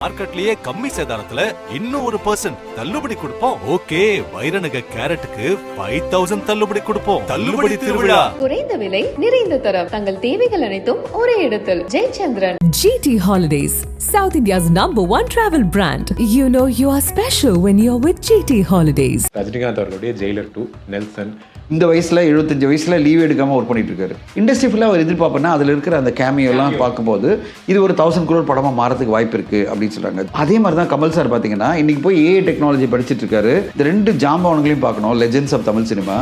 மார்க்கெட்லயே கம்மி சேதாரத்துல இன்னும் 1% தள்ளுபடி கொடுப்போம். ஓகே, வைரநக கேரட்டுக்கு 5000 தள்ளுபடி கொடுப்போம். தள்ளுபடி திருவிழா. குறைந்த விலை, நிறைந்த தரம். தங்கள் தேவைகள் அனைத்தும் ஒரே இடத்தில். Jayachandran. GT Holidays, South India's #1 travel brand. You know you are special when you're with GT Holidays. Rajinikanth அவர்களுடைய ஜெயிலர் 2, நெல்சன். இந்த வயசுல 75 வயசுல லீவ் எடுக்காம ஒர்க் பண்ணிட்டு இருக்காரு. இண்டஸ்ட்ரி ஃபுல்லாக அவர் எதிர்பார்ப்பேன்னா அதில் இருக்கிற அந்த கேமியோ எல்லாம் பார்க்கும்போது இது ஒரு 1000 crore படமா மாறதுக்கு வாய்ப்பு இருக்கு அப்படின்னு சொல்றாங்க. அதே மாதிரி தான் கமல் சார் பார்த்தீங்கன்னா இன்னைக்கு போய் ஏஐ டெக்னாலஜி படிச்சுட்டு இருக்காரு. இந்த 2 ஜாம்பவன்களையும் பார்க்கணும். Legends of Tamil cinema.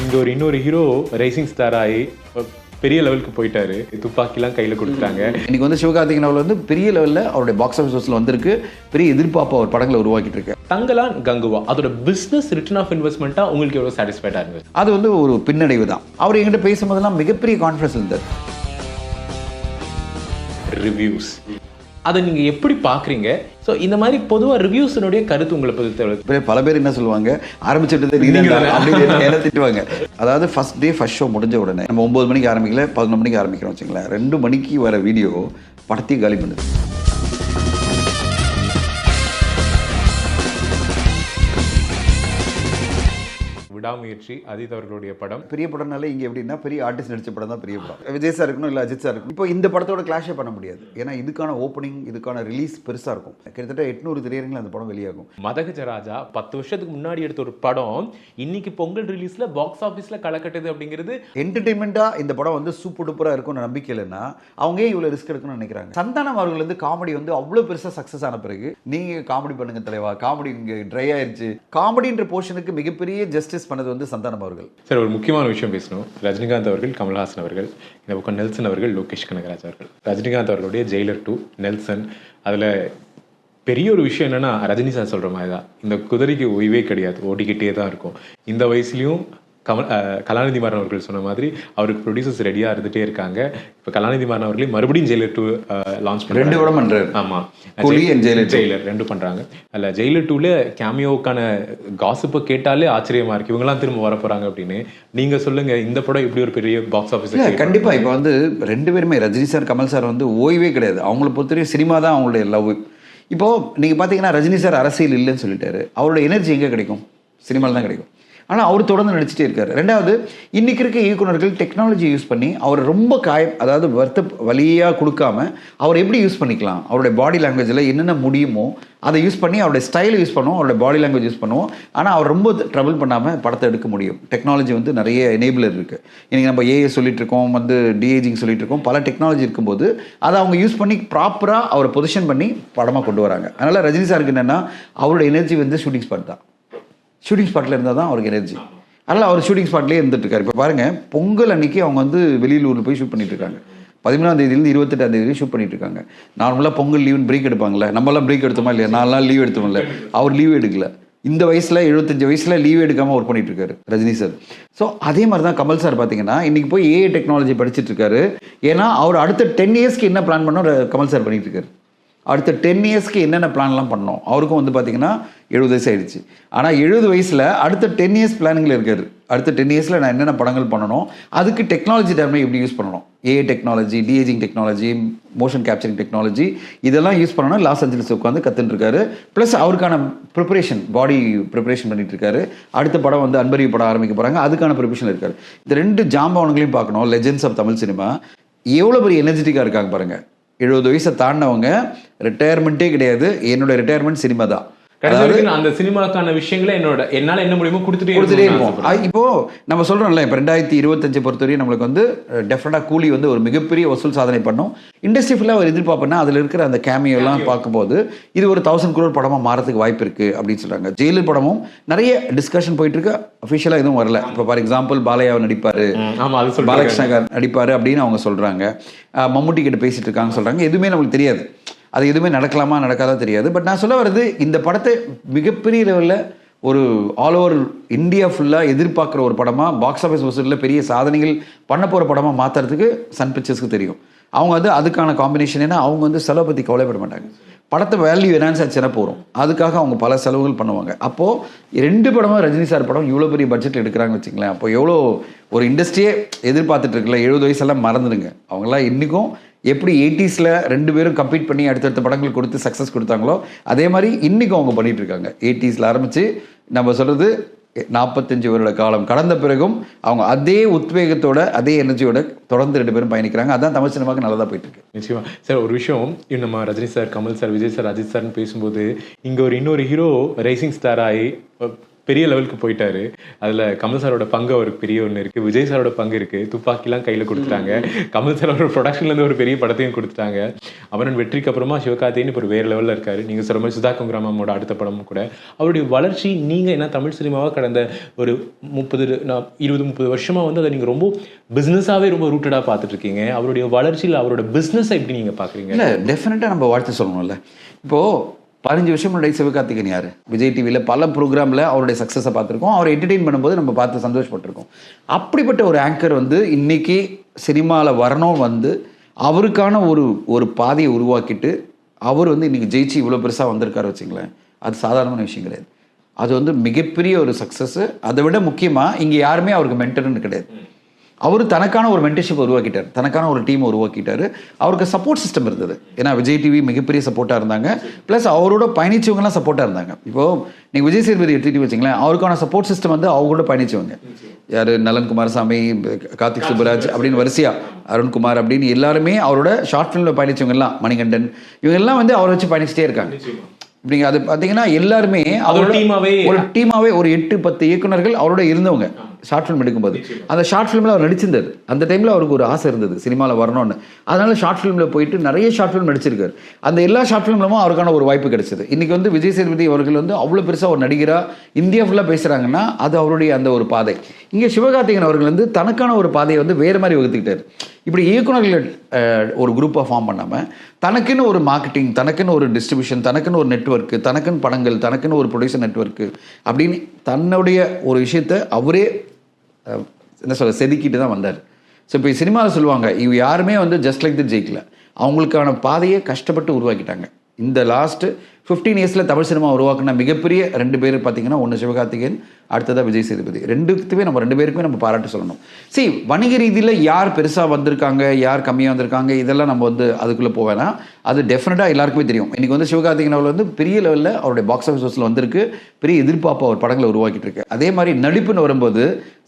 இங்க இன்னொரு ஹீரோ ரைசிங் ஸ்டார் ஆகி பெரிய லெவலுக்கு போயிட்டாரு. துப்பாக்கிலாம் கையில் கொடுத்துட்டாங்க. இன்னைக்கு வந்து சிவகார்த்திகேயன் அவர்கள் வந்து பெரிய லெவலில் அவருடைய பாக்ஸ் ஆஃபீஸில் வந்திருக்கு. பெரிய எதிர்பார்ப்பு அவர் படங்களை உருவாக்கிட்டு இருக்கு. தங்கலான் கங்குவா அதோட பிசினஸ் ரிட்டர்ன் ஆஃப் இன்வெஸ்ட்மெண்ட்டா உங்களுக்கு எவ்வளவு சாட்டிஸ்ஃபைடா இருந்தது? அது வந்து ஒரு பின்னடைவு தான். அவர் என்கிட்ட பேசும்போதெல்லாம் மிகப்பெரிய கான்ஃபிடன்ஸ் இருந்தது. ரிவ்யூஸ் அதை நீங்க எப்படி பாக்குறீங்க? ஸோ இந்த மாதிரி பொதுவாக ரிவ்யூஸினுடைய கருத்து உங்களை பொறுத்தவரை பல பேர் என்ன சொல்லுவாங்க, ஆரம்பிச்சுட்டு என்ன திட்டுவாங்க. அதாவது ஃபர்ஸ்ட் டே ஃபர்ஸ்ட் ஷோ முடிஞ்ச உடனே நம்ம 9 மணிக்கு ஆரம்பிக்கல, 11 மணிக்கு ஆரம்பிக்கிறோம் வச்சுங்களேன். 2 மணிக்கு வர வீடியோ படத்தையும் காலி பண்ணுது. விடாமுயற்சி அஜித் அவர்களுடைய படம். பெரிய படம்னால இங்கே எப்படின்னா பெரிய ஆர்டிஸ்ட் நடிச்ச படம் தான் பெரிய படம். விஜய் சார் இருக்கணும், இல்லை அஜித் சார் இருக்கணும். இப்போ இந்த படத்தோட கிளாஷே பண்ண முடியாது. ஏன்னா இதுக்கான ஓப்பனிங், இதுக்கான ரிலீஸ் பெருசாக இருக்கும். கிட்டத்தட்ட 800 திரையரங்கில் அந்த படம் வெளியாகும். மதகஜராஜா 10 வருஷத்துக்கு முன்னாடி எடுத்த ஒரு படம் இன்னைக்கு பொங்கல் ரிலீஸ்ல பாக்ஸ் ஆஃபீஸ்ல கலக்கட்டது அப்படிங்கிறது என்டர்டைன்மெண்ட்டாக இந்த படம் வந்து சூப்பர் டூப்பராக இருக்கும்னு நம்பிக்கை இல்லைன்னா அவங்க இவ்வளோ ரிஸ்க் எடுக்கணும்னு நினைக்கிறாங்க. சந்தானம் அவர்கள் வந்து காமெடி வந்து அவ்வளோ பெருசாக சக்ஸஸ் ஆன பிறகு நீங்கள் காமெடி பண்ணுங்க தலைவா, காமெடி இங்கே ட்ரை ஆயிடுச்சு, காமெடின்ற போர்ஷனுக்கு மிகப்பெரிய ஜஸ்டிஸ் பண்ணது வந்து சந்தானம் அவர்கள். சார், ஒரு முக்கியமான விஷயம் பேசணும். ரஜினிகாந்த் அவர்கள், கமல்ஹாசன் அவர்கள், இந்த பக்கம் நெல்சன் அவர்கள், லோகேஷ் கனகராஜ் அவர்கள். ரஜினிகாந்த் அவர்களுடைய ஜெயிலர் 2, நெல்சன். அதில் பெரிய ஒரு விஷயம் என்னன்னா, ரஜினி சார் சொல்கிற மாதிரி தான், இந்த குதிரைக்கு ஓய்வே கிடையாது, ஓடிக்கிட்டே தான் இருக்கும். இந்த வயசுலையும் கலாநிதி மாறன் அவர்கள் சொன்ன மாதிரி அவருக்கு ப்ரொடியூசர்ஸ் ரெடியாக இருந்துகிட்டே இருக்காங்க. இப்போ கலாநிதி மாறன் அவர்களே மறுபடியும் ஜெயிலர் 2 லான்ச் பண்ணி 2 படம் பண்ணுறாரு. ஆமாம், ஜெயிலர் 2 பண்ணுறாங்க. அதில் ஜெயிலர் 2ல கேமியோக்கான காசிப்பை கேட்டாலே ஆச்சரியமாக இருக்குது. இவங்கெல்லாம் திரும்ப வர போகிறாங்க அப்படின்னு. நீங்கள் சொல்லுங்கள், இந்த படம் எப்படி ஒரு பெரிய பாக்ஸ் ஆஃபீஸ்? கண்டிப்பாக. இப்போ வந்து 2 பேருமே ரஜினி சார், கமல் சார் வந்து ஓய்வே கிடையாது. அவங்கள பொறுத்தவரையும் சினிமா தான் அவங்களுடைய லவ். இப்போது நீங்கள் பார்த்தீங்கன்னா ரஜினி சார் அரசியல் இல்லைன்னு சொல்லிட்டாரு. அவரோட எனர்ஜி எங்கே கிடைக்கும்? சினிமாவில் தான் கிடைக்கும். ஆனால் அவர் தொடர்ந்து நடிச்சிட்டே இருக்காரு. 2வது, இன்றைக்கி இருக்க இயக்குநர்கள் டெக்னாலஜி யூஸ் பண்ணி அவர் ரொம்ப அதாவது வழியாக கொடுக்காம அவர் எப்படி யூஸ் பண்ணிக்கலாம், அவருடைய பாடி லாங்குவேஜில் என்னென்ன முடியுமோ அதை யூஸ் பண்ணி அவருடைய ஸ்டைலை யூஸ் பண்ணுவோம், அவருடைய பாடி லாங்குவேஜ் யூஸ் பண்ணுவோம். ஆனால் அவர் ரொம்ப ட்ரபிள் பண்ணாமல் படத்தை எடுக்க முடியும். டெக்னாலஜி வந்து நிறைய எனேபிளர் இருக்குது. இன்றைக்கி நம்ம ஏஏ சொல்லிட்டு இருக்கோம், வந்து டிஏஜிங் சொல்லிட்டு இருக்கோம். பல டெக்னாலஜி இருக்கும்போது அதை அவங்க யூஸ் பண்ணி ப்ராப்பராக அவரை பொசிஷன் பண்ணி படமாக கொண்டு வராங்க. அதனால் ரஜினி சாருக்கு என்னென்னா அவரோட எனர்ஜி வந்து ஷூட்டிங் ஸ்பாட் தான். ஷூட்டிங் ஸ்பாட்டில் இருந்தால் தான் அவருக்கு எனர்ஜி. அதனால் அவர் ஷூட்டிங் ஸ்பாட்லேயே இருந்துட்டு இருக்காரு. இப்போ பாருங்கள், பொங்கல் அன்னைக்கு அவங்க வந்து வெளியூரில் போய் ஷூட் பண்ணிட்டு இருக்காங்க. 17ஆம் தேதியிலேருந்து 28ஆம் தேதி ஷூட் பண்ணிட்டு இருக்காங்க. நார்மலாக பொங்கல் லீவ் பிரேக் எடுப்பாங்களே, நம்மளாம் பிரேக் எடுத்தோமா இல்லையா? 4 நாள் லீவ் எடுத்தோம்ல, அவர் லீவ் எடுக்கல. இந்த வயசில் 75 வயசில் லீவ் எடுக்காமல் ஒர்க் பண்ணிட்டு இருக்காரு ரஜினி சார். ஸோ அதே மாதிரி தான் கமல் சார் பார்த்தீங்கன்னா இன்னைக்கு போய் ஏஐ டெக்னாலஜி படிச்சுட்டு இருக்காரு. ஏன்னா அவர் அடுத்த 10 இயர்ஸ்க்கு என்ன பிளான் பண்ணோம் கமல் சார் பண்ணிட்டு இருக்காரு. அடுத்த 10 இயர்ஸ்க்கு என்னென்ன பிளான்லாம் பண்ணோம். அவருக்கும் வந்து பார்த்தீங்கன்னா 70 வயசு ஆயிடுச்சு. ஆனால் 70 வயசில் அடுத்த 10 இயர்ஸ் பிளானிங்கில் இருக்காரு. அடுத்த 10 இயர்ஸில் நான் என்னென்ன படங்கள் பண்ணணும், அதுக்கு டெக்னாலஜி டேர்மை எப்படி யூஸ் பண்ணணும், AI technology, de-aging technology, motion capturing technology, இதெல்லாம் யூஸ் பண்ணணும். லாஸ் ஏஞ்சல்ஸ் உட்காந்து கற்றுட்டு இருக்காரு. ப்ளஸ் அவருக்கான ப்ரிப்பரேஷன், பாடி ப்ரிப்பரேஷன் பண்ணிட்டு இருக்காரு. அடுத்த படம் வந்து அன்பறிவு படம் ஆரம்பிக்க போகிறாங்க, அதுக்கான ப்ரிப்பரேஷன் இருக்காரு. இந்த 2 ஜாம்பவன்களையும் பார்க்கணும். லெஜெண்ட்ஸ் ஆஃப் தமிழ் சினிமா எவ்வளோ பெரிய எனர்ஜெட்டிக்காக இருக்காங்க பாருங்கள். 70 வயசை தாண்டினவங்க, ரிட்டையர்மெண்ட்டே கிடையாது. என்னோட ரிட்டையர்மெண்ட் சினிமா தான். அந்த சினிமாக்கான விஷயங்களை என்னால் என்ன முடியுமோ கொடுத்துட்டே இருப்போம். இப்போ நம்ம சொல்றோம்ல, இப்போ 2025 பொறுத்தவரையும் நம்மளுக்கு வந்து டெஃபினட்டா கூலி வந்து ஒரு மிகப்பெரிய வசூல் சாதனை பண்ணும். இண்டஸ்ட்ரி ஃபுல்லாக ஒரு எதிர்பார்ப்புனா அதில் இருக்கிற அந்த கேமியோ எல்லாம் பார்க்கும்போது இது ஒரு 1000 crore படமாக மாறதுக்கு வாய்ப்பு இருக்கு அப்படின்னு சொல்றாங்க. ஜெயிலர் படமும் நிறைய டிஸ்கஷன் போயிட்டு இருக்கு. அஃபிஷியலாக எதுவும் வரல. இப்போ ஃபார் எக்ஸாம்பிள் பாலையாவை நடிப்பாரு, பாலகிருஷ்ணா நடிப்பாரு அப்படின்னு அவங்க சொல்றாங்க. மம்முட்டி கிட்ட பேசிட்டு இருக்காங்க சொல்றாங்க. எதுவுமே நம்மளுக்கு தெரியாது. அது எதுவுமே நடக்கலாமா நடக்காதா தெரியாது. பட் நான் சொல்ல வர்றது, இந்த படத்தை மிகப்பெரிய லெவலில் ஒரு ஆல் ஓவர் இந்தியா ஃபுல்லாக எதிர்பார்க்குற ஒரு படமாக, பாக்ஸ் ஆஃபீஸ் வசூலில் பெரிய சாதனைகள் பண்ண போகிற படமாக மாற்றுறதுக்கு சன் பிக்சர்ஸ்க்கு தெரியும். அவங்க வந்து அதுக்கான காம்பினேஷன், ஏன்னா அவங்க வந்து செலவை பற்றி கவலைப்பட மாட்டாங்க. படத்தை வேல்யூ என்ஹான்ஸ் ஆச்சுன்னா போகிறோம், அதுக்காக அவங்க பல செலவுகள் பண்ணுவாங்க. அப்போது 2 படமும் ரஜினி சார் படம் இவ்வளோ பெரிய பட்ஜெட்டில் எடுக்கிறாங்கன்னு வச்சுங்களேன். அப்போ எவ்வளோ ஒரு இண்டஸ்ட்ரியே எதிர்பார்த்துட்டு இருக்குல்ல. 70 வயசெல்லாம் மறந்துடுங்க. அவங்களாம் இன்றைக்கும் எப்படி 80s ரெண்டு பேரும் கம்ப்ளீட் பண்ணி அடுத்தடுத்த படங்கள் கொடுத்து சக்ஸஸ் கொடுத்தாங்களோ அதே மாதிரி இன்றைக்கும் அவங்க பண்ணிட்டு இருக்காங்க. 80s ஆரம்பித்து நம்ம சொல்கிறது 45 வருட காலம் கடந்த பிறகும் அவங்க அதே உத்வேகத்தோட அதே எனர்ஜியோட தொடர்ந்து ரெண்டு பேரும் பயணிக்கிறாங்க. அதான் தமிழ் சினிமாவுக்கு நல்லதாக போயிட்டு இருக்கு. நிச்சயமா சார். ஒரு விஷயம், நம்ம Rajini sir, Kamal sir, Vijay sir, Ajith சார்னு பேசும்போது இங்கே இன்னொரு ஹீரோ ரைசிங் ஸ்டார் ஆகி பெரிய லெவலுக்கு போயிட்டாரு. அதில் கமல் சாரோட பங்கு அவருக்கு பெரிய ஒன்று இருக்குது, விஜய் சாரோட பங்கு இருக்குது. துப்பாக்கிலாம் கையில் கொடுத்துட்டாங்க. கமல் சார் அவரோட ப்ரொடக்ஷன்லேருந்து ஒரு பெரிய படத்தையும் கொடுத்துட்டாங்க. அமரன் வெற்றிக்கு அப்புறமா சிவகார்த்திகேயன் இப்போ வேறு லெவலில் இருக்காரு. நீங்கள் சொல்கிற மாதிரி சுதா கொங்கராமாவோட அடுத்த படமும் கூட அவருடைய வளர்ச்சி. நீங்கள் என்ன தமிழ் சினிமாவாக கடந்த ஒரு 20-30 வருஷமாக அதை நீங்கள் ரொம்ப பிஸ்னஸாகவே ரொம்ப ரூட்டடாக பார்த்துட்ருக்கீங்க. அவருடைய வளர்ச்சியில் அவரோட பிஸ்னஸை எப்படி நீங்கள் பார்க்குறீங்க? இல்லை, டெஃபினட்டாக நம்ம வாழ்த்து சொல்லணும்ல. இப்போது 15 வருஷம் முன்னாடி சிவகார்த்திகேயன் யார்? விஜய் டிவியில் பல ப்ரோக்ராமில் அவருடைய சக்ஸஸை பார்த்துருக்கோம். அவரை என்டர்டெயின் பண்ணும்போது நம்ம பார்த்து சந்தோஷப்பட்டிருக்கோம். அப்படிப்பட்ட ஒரு ஆங்கர் இன்றைக்கி சினிமாவில் வரணும் அவருக்கான ஒரு பாதையை உருவாக்கிட்டு அவர் இன்றைக்கி ஜெயிச்சு இவ்வளோ பெருசாக வந்திருக்காரு வச்சுங்களேன். அது சாதாரணமான விஷயம் கிடையாது. அது மிகப்பெரிய ஒரு சக்ஸஸ்ஸு. அதை விட முக்கியமாக இங்கே யாருமே அவருக்கு மென்டர்னு கிடையாது. அவர் தனக்கான ஒரு மென்டர்ஷிப் உருவாக்கிட்டார், தனக்கான ஒரு டீம் உருவாக்கிட்டார். அவருக்கு சப்போர்ட் சிஸ்டம் இருந்தது. ஏன்னா விஜய் டிவி மிகப்பெரிய சப்போர்ட்டாக இருந்தாங்க, ப்ளஸ் அவரோட பயணிச்சவங்கலாம் சப்போர்ட்டாக இருந்தாங்க. இப்போது நீங்கள் விஜய் சேதுபதி எடுத்துகிட்டு வச்சிங்களேன், அவருக்கான சப்போர்ட் சிஸ்டம் அவங்களோட பயணிச்சவங்க யார்? நலன் குமாரசாமி, கார்த்திக் சுப்பராஜ் அப்படின்னு வரிசையா, அருண்குமார் அப்படின்னு எல்லாருமே அவரோட ஷார்ட் ஃபிலிமில் பயணிச்சவங்கலாம், மணிகண்டன், இவங்க எல்லாம் அவரை வச்சு பயணிச்சிட்டே இருக்காங்க. இப்படிங்க அது பார்த்தீங்கன்னா எல்லாருமே அவரோட ஒரு டீமாவே ஒரு 8-10 இயக்குனர்கள் அவரோட இருந்தவங்க ஷார்ட் ஃபிலிம் எடுக்கும்போது. அந்த ஷார்ட் ஃபிலிமில் அவர் நடிச்சிருந்தார். அந்த டைமில் அவருக்கு ஒரு ஆசை இருந்தது சினிமாவில் வரணும்னு. அதனால ஷார்ட் ஃபிலிமில் போயிட்டு நிறைய ஷார்ட் ஃபிலிம் நடிச்சிருக்காரு. அந்த எல்லா ஷார்ட் ஃபிலிம்லமும் அவருக்கான ஒரு வாய்ப்பு கிடைச்சது. இன்றைக்கி விஜய் சேதுபதி அவர்கள் அவ்வளோ பெருசாக ஒரு நடிகராக இந்தியா ஃபுல்லாக பேசுகிறாங்கன்னா அது அவருடைய அந்த ஒரு பாதை. இங்கே சிவகார்த்திகேயன் அவர்கள் தனக்கான ஒரு பாதையை வேறு மாதிரி வகுத்துக்கிட்டார். இப்படி இயக்குநர்கள் ஒரு குரூப்பாக ஃபார்ம் பண்ணாமல் தனக்குன்னு ஒரு மார்க்கெட்டிங், தனக்குன்னு ஒரு டிஸ்ட்ரிபியூஷன், தனக்குன்னு ஒரு நெட்வொர்க்கு, தனக்குன்னு படங்கள், தனக்குன்னு ஒரு ப்ரொடியூசர் நெட்வொர்க்கு அப்படின்னு தன்னுடைய ஒரு விஷயத்தை அவரே என்ன சொல்ல செதுக்கிட்டு தான் வந்தார். ஸோ இப்போ சினிமாவில் சொல்லுவாங்க இவ யாருமே ஜஸ்ட் லைக் தி ஜெயிக்கல, அவங்களுக்கான பாதையை கஷ்டப்பட்டு உருவாக்கிட்டாங்க. இந்த லாஸ்ட்டு 15 இயர்ஸில் தமிழ் சினிமா உருவாக்குன மிகப்பெரிய 2 பேர் பார்த்தீங்கன்னா, ஒன்று சிவகார்த்திகேயன், அடுத்ததாக விஜய் சேதுபதி. நம்ம 2 பேருக்குமே நம்ம பாராட்டு சொல்லணும். சரி, வணிக ரீதியில் யார் பெருசாக வந்திருக்காங்க, யார் கம்மியாக வந்திருக்காங்க, இதெல்லாம் நம்ம அதுக்குள்ளே போவேனா, அது டெஃபினட்டாக எல்லாருக்குமே தெரியும். இன்றைக்கி சிவகார்த்திகேயன் அவர் பெரிய லெவலில் அவருடைய பாக்ஸ் ஆஃபீஸில் வந்திருக்கு, பெரிய எதிர்பார்ப்பு அவர் படங்களை உருவாக்கிட்டு இருக்கு. அதே மாதிரி நடிப்புன்னு வரும்போது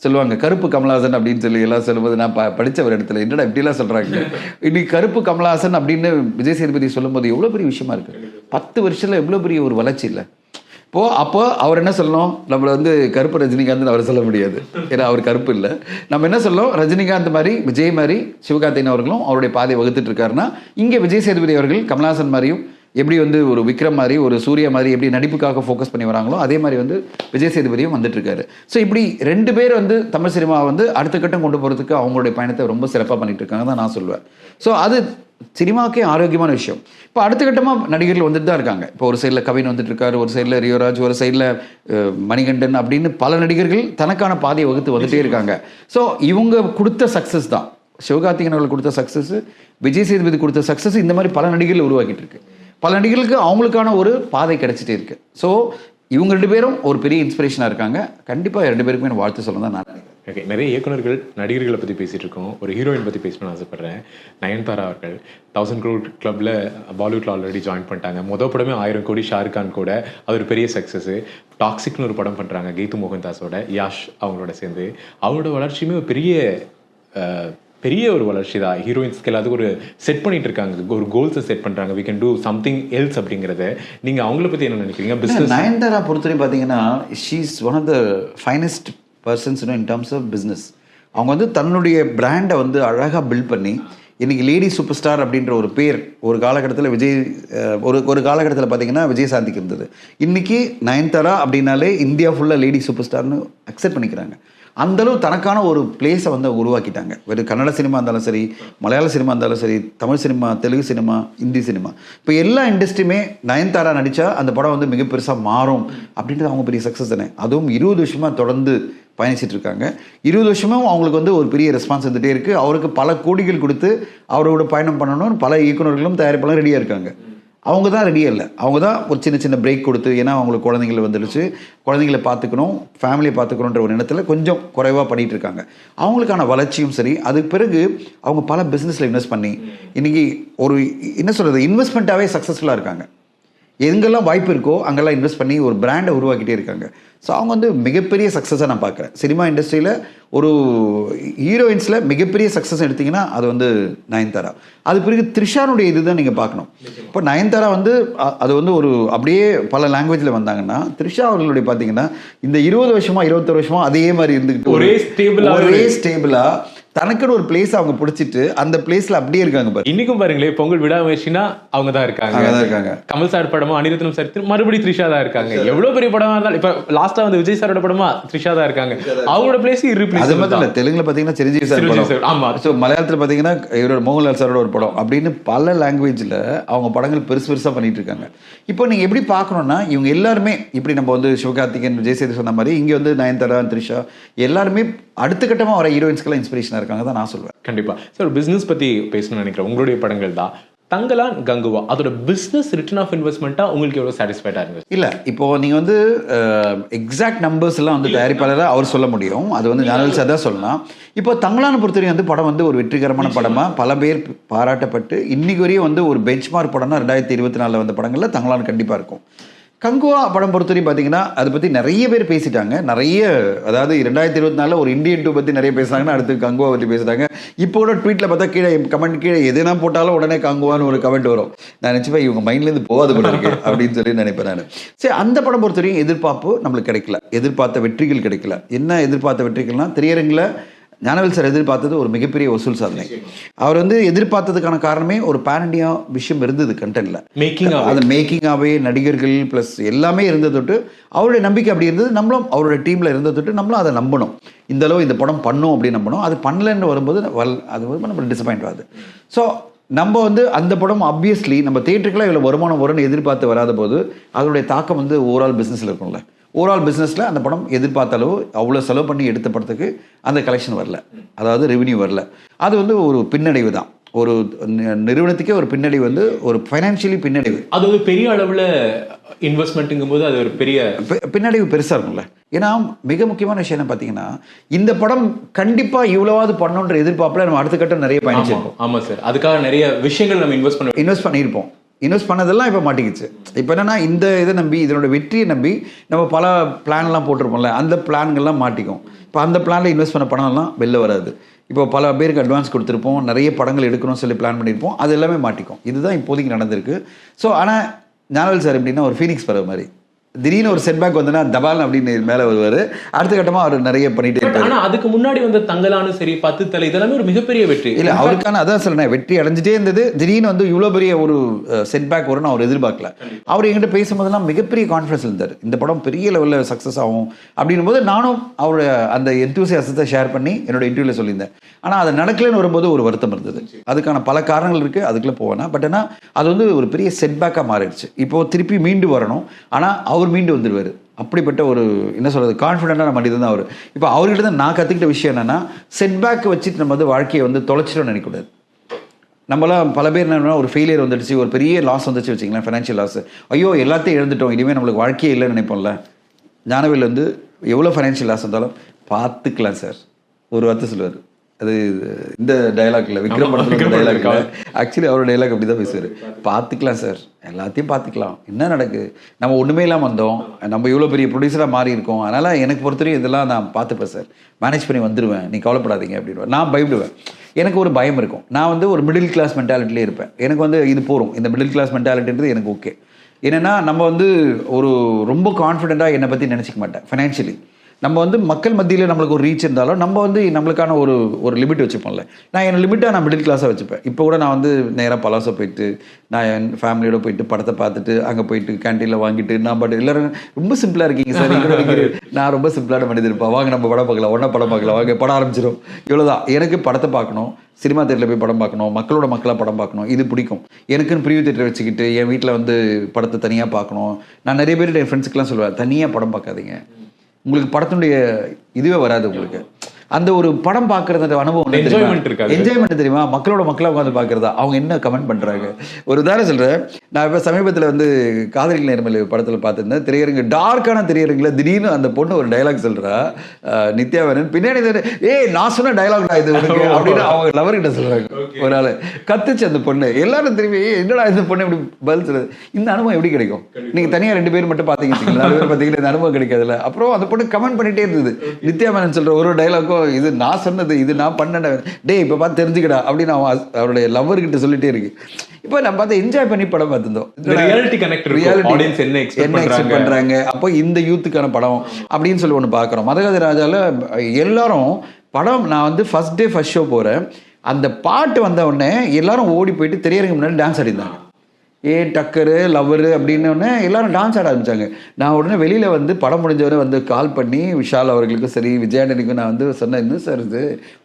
சொல்லுவாங்க கருப்பு கமலஹாசன் அப்படின்னு சொல்லி எல்லாம் சொல்லும்போது நான் படித்த ஒரு இடத்துல என்னடா இப்படிலாம் சொல்கிறாங்க. இன்னைக்கு கருப்பு கமலஹாசன் அப்படின்னு விஜய் சேதுபதி சொல்லும்போது எவ்வளோ பெரிய விஷயமா இருக்குது. 10 வருஷத்தில் எவ்வளோ பெரிய ஒரு வளர்ச்சி இல்லை. அப்போ அவர் என்ன சொல்லணும், நம்மளை கருப்பு ரஜினிகாந்த் அவர் சொல்ல முடியாது, ஏன்னா அவர் கருப்பு இல்லை. நம்ம என்ன சொல்லணும், ரஜினிகாந்த் மாதிரி, விஜய் மாதிரி சிவகார்த்திகேயன் அவர்களும் அவருடைய பாதையை வகுத்துட்டு இருக்காருன்னா, இங்கே விஜய் சேதுபதி அவர்கள் கமலஹாசன் மாதிரியும் எப்படி ஒரு விக்ரம் மாதிரி, ஒரு சூர்யா மாதிரி எப்படி நடிப்புக்காக ஃபோக்கஸ் பண்ணி வராங்களோ அதே மாதிரி விஜய் சேதுபதியும் வந்துட்டு இருக்காரு. ஸோ இப்படி 2 பேர் தமிழ் சினிமா அடுத்த கட்டம் கொண்டு போகிறதுக்கு அவங்களுடைய பயணத்தை ரொம்ப சிறப்பாக பண்ணிட்டு இருக்காங்க தான் நான் சொல்லுவேன். ஸோ அது சினிமாவுக்கே ஆரோக்கியமான விஷயம். இப்போ அடுத்த கட்டமாக நடிகர்கள் வந்துட்டு தான் இருக்காங்க. இப்போ ஒரு சைடில் கவின் வந்துட்டு இருக்காரு, ஒரு சைடில் ரியோராஜ், ஒரு சைடில் மணிகண்டன் அப்படின்னு பல நடிகர்கள் தனக்கான பாதையை வகுத்து வந்துட்டே இருக்காங்க. ஸோ இவங்க கொடுத்த சக்ஸஸ் தான், சிவகார்த்திகேயன் அவர்கள் கொடுத்த சக்ஸஸ், விஜய் சேதுபதி கொடுத்த சக்ஸஸ், இந்த மாதிரி பல நடிகர்கள் உருவாக்கிட்டு இருக்கு. பல நடிகர்களுக்கு அவங்களுக்கான ஒரு பாதை கிடைச்சிட்டே இருக்கு. ஸோ இவங்க 2 பேரும் ஒரு பெரிய இன்ஸ்பிரேஷனாக இருக்காங்க. கண்டிப்பாக 2 பேருக்குமே வாழ்த்து சொல்ல தான் நான் நினைக்கிறேன். ஓகே, நிறைய இயக்குநர்கள் நடிகர்களை பற்றி பேசிகிட்டு இருக்கோம். ஒரு ஹீரோயின் பற்றி பேசணும்னு ஆசைப்பட்றேன். நயன்தாரா அவர்கள் 1000 crore கிளப்பில் பாலிவுட்டில் ஆல்ரெடி ஜாயின் பண்ணிட்டாங்க. படமே 1000 கோடி ஷாருக் கான் கூட, அது ஒரு பெரிய சக்ஸஸ். டாக்ஸிக்னு ஒரு படம் பண்ணுறாங்க கீது மோகன்தாஸோட, யாஷ் அவங்களோட சேர்ந்து. அவங்களோட வளர்ச்சியுமே பெரிய ஒரு வளர்ச்சி தான். ஹீரோயின்ஸ்க்கு எல்லாத்துக்கும் ஒரு செட் பண்ணிட்டு இருக்காங்க, ஒரு கோல்ஸை செட் பண்ணுறாங்க, we can do something else அப்படிங்கிறத. நீங்கள் அவங்கள பற்றி என்ன நினைக்கிறீங்க? பிஸ்னஸ் நயன்தாரா பொறுத்தவரையும் பார்த்தீங்கன்னா, she is one of the finest persons in terms of business. அவங்க தன்னுடைய பிராண்டை அழகாக பில்ட் பண்ணி இன்றைக்கி லேடி சூப்பர் ஸ்டார் அப்படின்ற ஒரு பேர் ஒரு காலகட்டத்தில் விஜய் ஒரு காலகட்டத்தில் பார்த்தீங்கன்னா விஜயசாந்திக்கு இருந்தது. இன்றைக்கி நயன்தாரா அப்படின்னாலே இந்தியா ஃபுல்லாக லேடி சூப்பர் ஸ்டார்னு அக்செப்ட் பண்ணிக்கிறாங்க. அந்தளவு தனக்கான ஒரு பிளேஸை உருவாக்கிட்டாங்க. வெறும் கன்னட சினிமா இருந்தாலும் சரி, மலையாள சினிமா இருந்தாலும் சரி, Tamil cinema, Telugu cinema, Hindi cinema, இப்போ எல்லா இண்டஸ்ட்ரியுமே நயன்தாரா நடித்தா அந்த படம் மிக பெருசாக மாறும் அப்படின்றது அவங்க பெரிய சக்ஸஸ் தானே. அதுவும் 20 வருஷமாக தொடர்ந்து பயணிச்சிட்டு இருக்காங்க. 20 வருஷமும் அவங்களுக்கு ஒரு பெரிய ரெஸ்பான்ஸ் வந்துகிட்டே இருக்குது. அவருக்கு பல கோடிகள் கொடுத்து அவரோட பயணம் பண்ணணும்னு பல இயக்குநர்களும் தயாரிப்பாளரும் ரெடியாக இருக்காங்க. அவங்க தான் ரெடியாக இல்லை. அவங்க தான் ஒரு சின்ன சின்ன பிரேக் கொடுத்து, ஏன்னா அவங்களுக்கு குழந்தைங்களை வந்துடுச்சு, குழந்தைங்களை பார்த்துக்கணும், ஃபேமிலியை பார்த்துக்கணுன்ற ஒரு எண்ணத்தில் கொஞ்சம் குறைவாக பண்ணிகிட்டு இருக்காங்க. அவங்களுக்கான வளர்ச்சியும் சரி, அதுக்கு பிறகு அவங்க பல பிஸ்னஸில் இன்வெஸ்ட் பண்ணி இன்றைக்கி ஒரு என்ன சொல்கிறது இன்வெஸ்ட்மெண்ட்டாகவே சக்ஸஸ்ஃபுல்லாக இருக்காங்க. எங்கெல்லாம் வாய்ப்பு இருக்கோ அங்கெல்லாம் இன்வெஸ்ட் பண்ணி ஒரு பிராண்டை உருவாக்கிட்டே இருக்காங்க. ஸோ அவங்க வந்து மிகப்பெரிய சக்ஸஸாக நான் பார்க்குறேன். சினிமா இண்டஸ்ட்ரியில் ஒரு ஹீரோயின்ஸில் மிகப்பெரிய சக்ஸஸ் எடுத்திங்கன்னா அது வந்து நயன்தாரா. அது பிறகு த்ரிஷானுடைய இது தான் நீங்கள் பார்க்கணும். இப்போ நயன்தாரா வந்து அது வந்து ஒரு அப்படியே பல லாங்குவேஜில் வந்தாங்கன்னா, த்ரிஷா அவர்களுடைய பார்த்தீங்கன்னா இந்த 20 வருஷமா 21 வருஷமா அதே மாதிரி இருந்துக்கிட்டு ஒரே ஸ்டேபிளாக தனக்குன்னு ஒரு பிளேஸ் அவங்க பிடிச்சிட்டு அந்த பிளேஸ்ல அப்படியே இருக்காங்க. இன்னைக்கும் பாருங்களேன், பொங்கல் விடாமுயற்சினா அவங்க தான் இருக்காங்க. கமல் சார் படமா, அனிருத்தனும் சார் மறுபடியும் த்ரிஷா தான் இருக்காங்க. எவ்வளவு பெரிய படமா இருந்தாலும், இப்ப லாஸ்டா வந்து விஜய் சாரோட படமா த்ரிஷா தான் இருக்காங்க. அவங்களோட பிளேஸ் அது மட்டும் இல்ல, தெலுங்குல பாத்தீங்கன்னா சிரஞ்சீவி சார் படம், ஆமா. ஸோ மலையாளத்துல பாத்தீங்கன்னா இவரோட மோகன்லால் சாரோட ஒரு படம் அப்படின்னு பல லாங்குவேஜ்ல அவங்க படங்கள் பெருசா பண்ணிட்டு இருக்காங்க. இப்போ நீங்க எப்படி பார்க்கணும்னா, இவங்க எல்லாருமே இப்படி நம்ம வந்து சிவகார்த்திகேயன், விஜய் சேது சொன்ன மாதிரி இங்க வந்து நயன்தாரா, த்ரிஷா எல்லாருமே அடுத்த கட்டமா வர ஹீரோயின்ஸ்க்கெல்லாம் இன்ஸ்பிரேஷனா இருக்காங்க தான் நான் சொல்வேன். கண்டிப்பா சார். பிசினஸ் பத்தி பேசணும்னு நினைக்கிறேன். உங்களுடைய படங்கள் தான் தங்கலான், கங்குவா, அதோட பிசினஸ் ரிட்டர்ன் ஆஃப் இன்வெஸ்ட்மெண்ட்டா உங்களுக்கு எவ்வளவு சாட்டிஸ்ஃபைடா இருக்கு? இல்ல, இப்போ நீங்க வந்து எக்ஸாக்ட் நம்பர்ஸ் எல்லாம் வந்து தயாரிப்பாளர் அவர் சொல்ல முடியும், அது வந்து ஞானவேல் சார் தான் சொல்லலாம். இப்போ தங்கலான பொறுத்தவரைக்கும் வந்து படம் வந்து ஒரு வெற்றிகரமான படமா பல பேர் பாராட்டப்பட்டு இன்னைக்கு வரையும் வந்து ஒரு பெஞ்ச் மார்க் படம்னா 2024 வந்த படங்கள்ல தங்கலான் கண்டிப்பா இருக்கும். கங்குவா படம் பொறுத்தவரைக்கும் பார்த்தீங்கன்னா அதை பற்றி நிறைய பேர் பேசிட்டாங்க. நிறைய, அதாவது 2024 ஒரு இந்தியன் 2 பற்றி நிறைய பேசுனாங்கன்னா அடுத்து கங்குவா பற்றி பேசுகிறாங்க. இப்போ கூட ட்வீட்டில் பார்த்தா கீழே கமெண்ட் கீழே எதுனா போட்டாலும் உடனே கங்குவான்னு ஒரு கமெண்ட் வரும். நான் நினச்சிப்பேன் இவங்க மைண்ட்லேருந்து போகாது படம் இருக்கு அப்படின்னு சொல்லி நினைப்பேன் நான். சரி, அந்த படம் பொறுத்தவரைக்கும் எதிர்பார்ப்பு நம்மளுக்கு கிடைக்கல, எதிர்பார்த்த வெற்றிகள் கிடைக்கல. என்ன எதிர்பார்த்த வெற்றிகள்னா, திரையரங்கில் ஞானவேல் சார் எதிர்பார்த்தது ஒரு மிகப்பெரிய வசூல் சாதனை. அவர் வந்து எதிர்பார்த்ததுக்கான காரணமே ஒரு பேன் இண்டியா விஷயம் இருந்தது கண்டென்ட்ல, அது மேக்கிங்காகவே நடிகர்கள் ப்ளஸ் எல்லாமே இருந்தது தொட்டு அவருடைய நம்பிக்கை அப்படி இருந்தது. நம்மளும் அவருடைய டீமில் இருந்தது தொட்டு நம்மளும் அதை நம்பணும், இந்த அளவு இந்த படம் பண்ணும் அப்படின்னு நம்பணும். அது பண்ணலன்னு வரும்போது அது வந்து நம்ம டிசப்பாயிண்ட் ஆகுது. ஸோ நம்ம வந்து அந்த படம் ஆப்வியஸ்லி நம்ம தியேட்டருக்குலாம் இவ்வளோ வருமானம் வரும்னு எதிர்பார்த்து வராத போது அதனுடைய தாக்கம் வந்து ஓவரால் பிஸ்னஸில் இருக்கும்ல. ஓவரால் பிஸ்னஸில் அந்த படம் எதிர்பார்த்த அளவு அவ்வளோ செலவு பண்ணி எடுத்த படத்துக்கு அந்த கலெக்ஷன் வரல, அதாவது ரெவென்யூ வரல. அது வந்து ஒரு பின்னடைவு தான், ஒரு நிறுவனத்துக்கே ஒரு பின்னடைவு, வந்து ஒரு ஃபைனான்ஷியலி பின்னடைவு. அது ஒரு பெரிய அளவில் இன்வெஸ்ட்மெண்ட்டுங்கும் போது அது ஒரு பெரிய பின்னடைவு பெருசாக இருக்கும்ல. ஏன்னா மிக முக்கியமான விஷயம் என்ன பார்த்தீங்கன்னா, இந்த படம் கண்டிப்பாக இவ்வளவாவது பண்ணணுன்ற எதிர்பார்ப்பில் நம்ம அடுத்த கட்டம் நிறைய பயணிச்சிருப்போம். ஆமாம் சார், அதுக்காக நிறைய விஷயங்கள் நம்ம இன்வெஸ்ட் பண்ணியிருப்போம். இன்வெஸ்ட் பண்ணதெல்லாம் இப்போ மாட்டிக்கிச்சு. இப்போ என்னன்னா, இந்த இதை நம்பி, இதனோட வெற்றியை நம்பி நம்ம பல பிளான்லாம் போட்டிருப்போம்ல, அந்த பிளான்கள்லாம் மாட்டிக்கும். இப்போ அந்த பிளானில் இன்வெஸ்ட் பண்ண பணம்லாம் வெளில வராது. இப்போ பல பேருக்கு அட்வான்ஸ் கொடுத்துருப்போம், நிறைய படங்கள் எடுக்கணும்னு சொல்லி பிளான் பண்ணியிருப்போம், அது எல்லாமே மாட்டிக்கும். இதுதான் இப்போதைக்கு நடந்திருக்கு. ஸோ ஆனால் ஞானவேல் சார் எப்படின்னா ஒரு ஃபீனிக்ஸ் பறவை மாதிரி, திடீர்னு ஒரு செட்பேக் வந்துன்னா தபால் அப்படின்னு மேலே வருவார். அடுத்த கட்டமாக அவர் நிறைய பண்ணிட்டே இருப்பார். ஆனால் அதுக்கு முன்னாடி வந்து தங்கலானும் சரி, 10 தலை இதெல்லாமே ஒரு மிகப்பெரிய வெற்றி இல்லை அவருக்கான. அதான் சொல்றேன், வெற்றி அடைஞ்சிட்டே இருந்தது. திடீர்னு வந்து இவ்வளோ பெரிய ஒரு செட்பேக் வரும்னு அவர் எதிர்பார்க்கல. அவர் என்கிட்ட பேசும்போதெல்லாம் மிகப்பெரிய கான்ஃபிடன்ஸ் இருந்தார், இந்த படம் பெரிய லெவலில் சக்ஸஸ் ஆகும் அப்படின்னும் போது நானும் அவரோட அந்த எந்தூசியாசத்தை ஷேர் பண்ணி என்னோட இன்டர்வியூவில் சொல்லியிருந்தேன். ஆனால் அது நடக்கலன்னு வரும்போது ஒரு வருத்தம் இருந்தது. அதுக்கான பல காரணங்கள் இருக்குது, அதுக்குள்ளே போவேனா. பட் ஆனால் அது வந்து ஒரு பெரிய செட்பேக்காக மாறிடுச்சு. இப்போது திருப்பி மீண்டு வரணும், ஆனால் அவர் மீண்டு வந்துடுவார். அப்படிப்பட்ட ஒரு என்ன சொல்கிறது கான்ஃபிடென்ட்டான மனிதன் தான் அவர். இப்போ அவர்கிட்ட தான் நான் கற்றுக்கிட்ட விஷயம் என்னென்னா, செட்பேக் வச்சுட்டு நம்ம வந்து வாழ்க்கையை வந்து தொலைச்சிட்டோம்னு நினைக்கக்கூடாது. நம்மளாம் பல பேர் என்னன்னா, ஒரு ஃபெயிலியர் வந்துடுச்சு, ஒரு பெரிய லாஸ் வந்துச்சு வச்சிங்களேன், ஃபைனான்ஷியல் லாஸ், ஐயோ எல்லாத்தையும் இழந்துட்டோம், இனிமேல் நம்மளுக்கு வாழ்க்கையே இல்லைன்னு நினைப்போம்ல. ஞானவேல் வந்து எவ்வளோ ஃபைனான்ஷியல் லாஸ் வந்தாலும் பார்த்துக்கலாம் சார் ஒரு வார்த்தை சொல்லுவார். அது இந்த டைலாக் இல்லை, விக்ரம் படத்தில் டைலாக் இல்லை, ஆக்சுவலி அவரோட டைலாக் அப்படி தான் பேசுவார். பார்த்துக்கலாம் சார், எல்லாத்தையும் பார்த்துக்கலாம், என்ன நடக்குது, நம்ம ஒன்றுமே இல்லாமல் வந்தோம், நம்ம இவ்வளோ பெரிய ப்ரொடியூசராக மாறி இருக்கோம், அதனால் எனக்கு பொறுத்தவரைக்கும் இதெல்லாம் நான் பார்த்துப்பேன் சார், மேனேஜ் பண்ணி வந்துடுவேன், நீ கவலைப்படாதீங்க அப்படின்வேன். நான் பயப்படுவேன், எனக்கு ஒரு பயம் இருக்கும். நான் வந்து ஒரு மிடில் கிளாஸ் மென்டாலிட்டிலே இருப்பேன். எனக்கு வந்து இது போகும், இந்த மிடில் கிளாஸ் மென்டாலிட்டின்றது எனக்கு ஓகே. என்னென்னா நம்ம வந்து ஒரு ரொம்ப கான்ஃபிடென்ட்டாக என்னை பற்றி நினச்சிக்க மாட்டேன். ஃபைனான்ஷியலி நம்ம வந்து மக்கள் மத்தியில் நம்மளுக்கு ஒரு ரீச் இருந்தாலும் நம்ம வந்து நம்மளுக்கான ஒரு லிமிட் வச்சுப்போம்ல. நான் என் லிமிட்டாக நான் மிடில் கிளாஸாக வச்சுப்பேன். இப்போ கூட நான் வந்து நேராக பலாசோ போயிட்டு நான் என் ஃபேமிலியோட போயிட்டு படத்தை பார்த்துட்டு அங்கே போயிட்டு கேன்டீனில் வாங்கிட்டு நான் பட் எல்லோரும் ரொம்ப சிம்பிளாக இருக்கீங்க சார், நான் ரொம்ப சிம்பிளான மனிதன் இருப்பேன், வாங்க நம்ம படம் பார்க்கலாம், ஒன்றா படம் பார்க்கலாம், வாங்க படம் ஆரம்பிச்சிடும், இவ்வளோதான். எனக்கு படத்தை பார்க்கணும், சினிமா தேட்டரில் போய் படம் பார்க்கணும், மக்களோட மக்களாக படம் பார்க்கணும், இது பிடிக்கும். எனக்குன்னு ப்ரிவியூ தேட்டர் வச்சுக்கிட்டு என் வீட்டில் வந்து படத்தை தனியாக பார்க்கணும். நான் நிறைய பேர் என் ஃப்ரெண்ட்ஸுக்கெலாம் சொல்லுவேன், தனியாக படம் பார்க்காதீங்க, உங்களுக்கு படத்தினுடைய இதுவே வராது. உங்களுக்கு அந்த ஒரு படம் பார்க்கறது அனுபவம் என்ஜாய்மெண்ட் தெரியுமா, மக்களோட மக்களாக உட்காந்து பார்க்குறதா, அவங்க என்ன கமெண்ட் பண்ணுறாங்க. ஒரு உதாரணம் சொல்கிறேன், நான் இப்போ சமீபத்தில் வந்து காதலிகள் நேர்மலை படத்தில் பார்த்துருந்தேன். திரையரங்கு டார்க்கான திரையரங்கில் திடீர்னு அந்த பொண்ணு ஒரு டைலாக் சொல்கிறா, நித்யா மேனன் பின்னாடி நான் சொன்ன டைலாக் தான் இது உனக்கு அப்படின்னு அவங்க லவர்கிட்ட சொல்கிறாங்க. ஒரு ஆள் கத்துச்சு அந்த பொண்ணு, எல்லாரும் திரும்பி என்னடா இந்த பொண்ணு இப்படி பதில் சொல்லுது. இந்த அனுபவம் எப்படி கிடைக்கும்? நீங்கள் தனியாக 2 பேர் மட்டும் பார்த்தீங்க, 4 பேர் பார்த்தீங்கன்னா இந்த அனுபவம் கிடைக்காதுல்ல. அப்புறம் அந்த பொண்ணு கமெண்ட் பண்ணிகிட்டே இருந்தது. நித்யா மேனன் சொல்கிற ஒரு டைலாக்கும் இது நான் சொன்னது, இது நான் பண்ண டே இப்போ பார்த்து தெரிஞ்சுக்கடா அப்படின்னு அவன் அவருடைய லவ்வர்கிட்ட சொல்லிட்டே இருக்கு. இப்போ நம்ம பார்த்து என்ஜாய் பண்ணி படம் பார்த்துருந்தோம். என்ன எக்ஸ்பெக்ட் பண்றாங்க, அப்போ இந்த யூத்துக்கான படம் அப்படின்னு சொல்லி ஒன்று பார்க்குறோம். மதகஜ ராஜாவில் எல்லாரும் படம், நான் வந்து ஃபர்ஸ்ட் டே ஃபர்ஸ்ட் ஷோ போகிறேன், அந்த பாட்டு வந்த உடனே எல்லாரும் ஓடி போயிட்டு திரையரங்கு முன்னாடி டான்ஸ் ஆடிந்தாங்க. டக்கரு லவ்வரு அப்படின்னோடனே எல்லாரும் டான்ஸ் ஆட ஆரம்பித்தாங்க. நான் உடனே வெளியில் வந்து படம் முடிஞ்சவரை வந்து கால் பண்ணி விஷால் அவர்களுக்கும் சரி விஜயாண்டனிக்கும் நான் வந்து சொன்னேன், என்ன சார் இது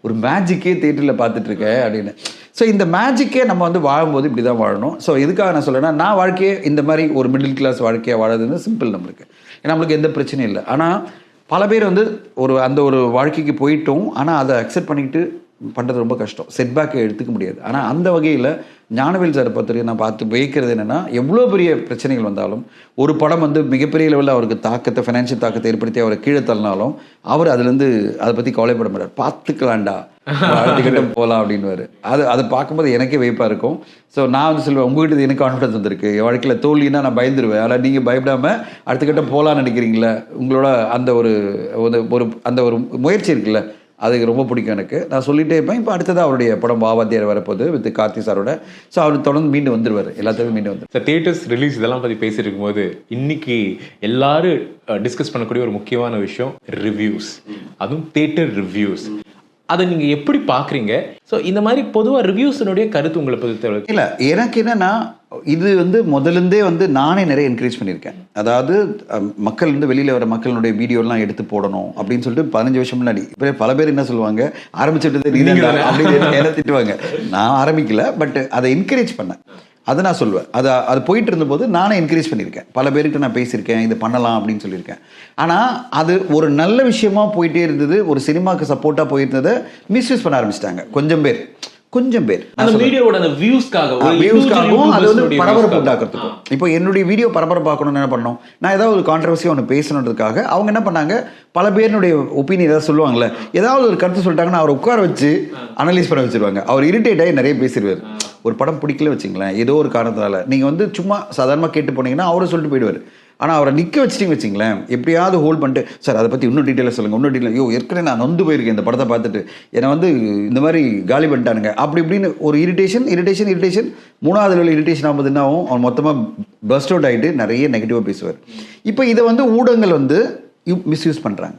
ஒரு மேஜிக்கே தேட்டரில் பார்த்துட்ருக்கேன் அப்படின்னு. ஸோ இந்த மேஜிக்கே நம்ம வந்து வாழும்போது இப்படி தான் வாழணும். ஸோ எதுக்காக நான் சொல்கிறேன்னா, நான் வாழ்க்கையே இந்த மாதிரி ஒரு மிடில் கிளாஸ் வாழ்க்கையாக வாழறதுன்னு சிம்பிள் நம்மளுக்கு, ஏன்னா நம்மளுக்கு எந்த பிரச்சனையும் இல்லை. ஆனால் பல பேர் வந்து அந்த ஒரு வாழ்க்கைக்கு போயிட்டோம், ஆனால் அதை அக்செப்ட் பண்ணிக்கிட்டு பண்ணுறது ரொம்ப கஷ்டம், செட்பேக்கை எடுத்துக்க முடியாது. ஆனால் அந்த வகையில் ஞானவேல் சாரை பொறுத்தவரைக்கும் நான் பார்த்து வைக்கிறது என்னென்னா, எவ்வளோ பெரிய பிரச்சனைகள் வந்தாலும் ஒரு படம் வந்து மிகப்பெரிய லெவலில் அவருக்கு தாக்கத்தை, ஃபைனான்ஷியல் தாக்கத்தை ஏற்படுத்தி அவரை கீழே தள்ளினாலும் அவர் அதுலேருந்து அதை பற்றி கவலைப்பட மாட்டார். பார்த்துக்கலாண்டா அடுத்துக்கிட்ட போகலாம் அப்படின்னுவார். அதை பார்க்கும்போது எனக்கே வைப்பாக இருக்கும். ஸோ நான் வந்து சொல்லுவேன், உங்கள்கிட்ட எனக்கு கான்ஃபிடன்ஸ் வந்திருக்கு, என் வாழ்க்கையில் தோல்வின்னா நான் பயந்துருவேன், ஆனால் நீங்கள் பயப்படாமல் அடுத்துக்கிட்ட போகலான்னு நினைக்கிறீங்களா, உங்களோட அந்த ஒரு அந்த ஒரு முயற்சி இருக்குல்ல, அதுக்கு ரொம்ப பிடிக்கும் எனக்கு. நான் சொல்லிகிட்டே இருப்பேன். இப்போ அடுத்ததாக அவருடைய படம் வாவாத்தியார் வரப்போகுது வித் கார்த்தி சாரோட. ஸோ அவர் தொடர்ந்து மீண்டு வந்துடுவார், எல்லாத்தையுமே மீண்டு வந்து. சார், தியேட்டர்ஸ் ரிலீஸ் இதெல்லாம் பற்றி பேசிட்டு இருக்கும்போது இன்னைக்கு எல்லாரும் டிஸ்கஸ் பண்ணக்கூடிய ஒரு முக்கியமான விஷயம் ரிவ்யூஸ், அதுவும் தியேட்டர் ரிவ்யூஸ். அதை நீங்கள் எப்படி பார்க்குறீங்க? ஸோ இந்த மாதிரி பொதுவாக ரிவ்யூஸினுடைய கருத்து உங்களை பொறுத்த இல்லை, எனக்கு என்னென்னா, இது வந்து முதலேருந்தே வந்து நானே நிறைய என்கரேஜ் பண்ணியிருக்கேன். அதாவது மக்கள் வந்து வெளியில் வர மக்களுடைய வீடியோலாம் எடுத்து போடணும் அப்படின்னு சொல்லிட்டு 15 வருஷம் முன்னாடி. இப்போ பல பேர் என்ன சொல்லுவாங்க, ஆரம்பிச்சுட்டு அப்படின்னு என்ன திட்டுவாங்க. நான் ஆரம்பிக்கல, பட் அதை என்கரேஜ் பண்ணேன். அதை நான் சொல்லுவேன். அது போயிட்டு இருந்தபோது நானே என்கரேஜ் பண்ணியிருக்கேன். பல பேருக்கு நான் பேசியிருக்கேன், இது பண்ணலாம் அப்படின்னு சொல்லியிருக்கேன். ஆனால் அது ஒரு நல்ல விஷயமா போயிட்டே இருந்தது, ஒரு சினிமாவுக்கு சப்போர்ட்டாக போயிருந்ததை மிஸ்யூஸ் பண்ண ஆரம்பிச்சிட்டாங்க கொஞ்சம் பேர். அந்த வீடியோவோட அந்த வியூஸ்க்காகவும் அது வந்து பரபரப்பு உண்டாக்குறதுக்கும். இப்போ என்னுடைய வீடியோ பரபரப்பாக்கணும்னு என்ன பண்ணோம், நான் ஏதாவது ஒரு கான்ட்ரவர்சியாக ஒன்று பேசணுன்றதுக்காக அவங்க என்ன பண்ணாங்க, பல பேருடைய ஒப்பீனியன் ஏதாவது சொல்லுவாங்கல்ல, ஏதாவது ஒரு கருத்து சொல்லிட்டாங்கன்னா அவரை உட்கார வச்சு அனலைஸ் பண்ண வச்சிருவாங்க. அவர் இரிட்டேட் ஆகி நிறைய பேசிடுவார். ஒரு படம் பிடிக்கல வச்சுங்களேன், ஏதோ ஒரு காரணத்தினால நீங்கள் வந்து சும்மா சாதாரணமாக கேட்டு போனீங்கன்னா அவரை சொல்லிட்டு போயிடுவார். ஆனால் அவரை நிற்க வச்சிட்டிங்க வச்சிங்களேன், எப்படியாவது ஹோல்ட் பண்ணிட்டு, சார் அதை பற்றி இன்னும் டீட்டெயிலாக சொல்லுங்கள், இன்னும் டீட்டெயில், ஏற்கனவே நான் நொந்து போயிருக்கேன் இந்த படத்தை பார்த்துட்டு, என்னை வந்து இந்த மாதிரி காலி பண்ணிட்டானுங்க அப்படி இப்படின்னு ஒரு இரிட்டேஷன் 3வது லெவல் இரிட்டேஷன் ஆகும்போது என்ன ஆகும், அவன் மொத்தமாக பஸ்ட் அவுட் ஆகிட்டு நிறைய நெகட்டிவாக பேசுவார். இப்போ இதை வந்து ஊடகங்கள் வந்து மிஸ்யூஸ் பண்ணுறாங்க.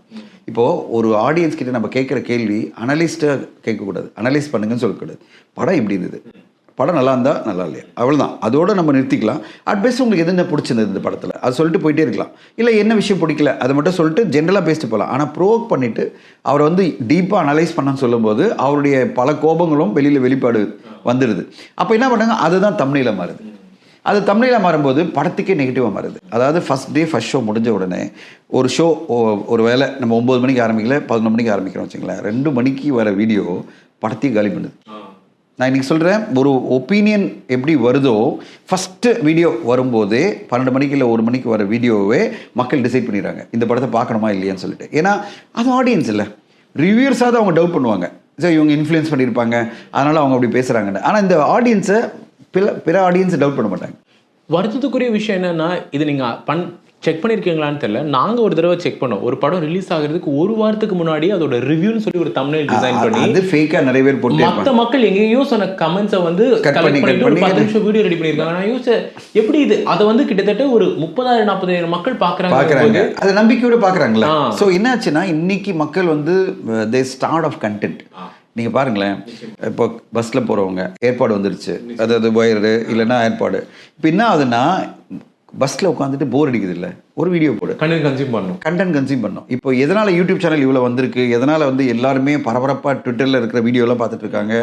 இப்போது ஒரு ஆடியன்ஸ் கிட்ட நம்ம கேட்குற கேள்வி அனலிஸ்ட்டாக கேட்கக்கூடாது, அனலைஸ் பண்ணுங்கன்னு சொல்லக்கூடாது. படம் இப்படி இருந்தது, படம் நல்லா இருந்தால் நல்லா இல்லையா, அவ்வளோதான், அதோடு நம்ம நிறுத்திக்கலாம். அட் பெஸ்ட் உங்களுக்கு எது என்ன பிடிச்சிருந்தது இந்த படத்தில், அது சொல்லிட்டு போயிட்டே இருக்கலாம். இல்லை என்ன விஷயம் பிடிக்கல அதை மட்டும் சொல்லிட்டு ஜென்ரலாக பேசிட்டு போகலாம். ஆனால் ப்ரோவோக் பண்ணிவிட்டு அவரை வந்து டீப்பாக அனலைஸ் பண்ணான்னு சொல்லும்போது அவருடைய பல கோபங்களும் வெளிப்பாடு வந்துடுது. அப்போ என்ன பண்ணாங்க, அதுதான் தம்ப்நெயிலாக மாறுது. அது தம்ப்நெயிலாக மாறும்போது படத்துக்கே நெகட்டிவாக மாறுது. அதாவது ஃபஸ்ட் டே ஃபஸ்ட் ஷோ முடிஞ்ச உடனே ஒரு ஷோ, ஒரு வேளை நம்ம 9 மணிக்கு ஆரம்பிக்கல, 11 மணிக்கு ஆரம்பிக்கிறோம் வச்சுங்களேன், 2 மணிக்கு வர வீடியோ படத்தையும் காலி பண்ணுது. நான் இன்றைக்கி சொல்கிறேன், ஒரு ஒப்பீனியன் எப்படி வருதோ, ஃபஸ்ட்டு வீடியோ வரும்போதே 12 மணிக்கு இல்லை 1 மணிக்கு வர வீடியோவே மக்கள் டிசைட் பண்ணிடுறாங்க இந்த படத்தை பார்க்கணுமா இல்லையான்னு சொல்லிட்டு. ஏன்னா அது ஆடியன்ஸ் இல்லை, ரிவ்யூவர்ஸாக தான் அவங்க டவுட் பண்ணுவாங்க, சார் இவங்க இன்ஃப்ளூயன்ஸ் பண்ணியிருப்பாங்க அதனால் அவங்க அப்படி பேசுகிறாங்கன்னு. ஆனால் இந்த ஆடியன்ஸை பிற ஆடியன்ஸை டவுட் பண்ண மாட்டாங்க. வருத்தத்துக்குரிய விஷயம் என்னன்னா, இது நீங்கள் செக் பண்ணியிருக்கீங்களான்னு தெரியல, நாங்கள் ஒரு தடவை செக் பண்ணோம். ஒரு படம் ரிலீஸ் ஆகிறதுக்கு 1 வாரத்துக்கு முன்னாடி அதோட ரிவ்யூன்னு சொல்லி ஒரு தம்ப்நெயில் டிசைன் பண்ணி அது ஃபேக்காக நிறைய பேர் போட்டு மற்ற மக்கள் எங்கேயோ சொன்ன கமெண்ட்ஸை வந்து கலெக்ட் பண்ணிட்டு ஒரு 10 நிமிஷம் வீடியோ ரெடி பண்ணியிருக்காங்க. நான் யோசிச்சேன், எப்படி இது அதை வந்து கிட்டத்தட்ட ஒரு 30,000-40,000 மக்கள் பார்க்குறாங்க, அதை நம்பிக்கையோட பார்க்குறாங்களா. ஸோ என்னாச்சுன்னா, இன்னைக்கு மக்கள் வந்து தே ஸ்டார்ட் ஆஃப் கண்டென்ட். நீங்கள் பாருங்களேன், இப்போ பஸ்ஸில் போகிறவங்க ஏற்பாடு வந்துருச்சு, அதாவது ஒயரு இல்லைன்னா ஏற்பாடு. இப்போ என்ன ஆகுதுன்னா, பஸ்ஸில் உட்காந்துட்டு போர் அடிக்குது இல்லை, ஒரு வீடியோ போடு, கண்டென்ட் கன்சியூம் பண்ணணும். இப்போ எதனால் யூடியூப் சேனல் இவ்வளோ வந்திருக்கு, எதனால் வந்து எல்லாருமே பரபரப்பாக ட்விட்டரில் இருக்கிற வீடியோலாம் பார்த்துட்டு இருக்காங்க,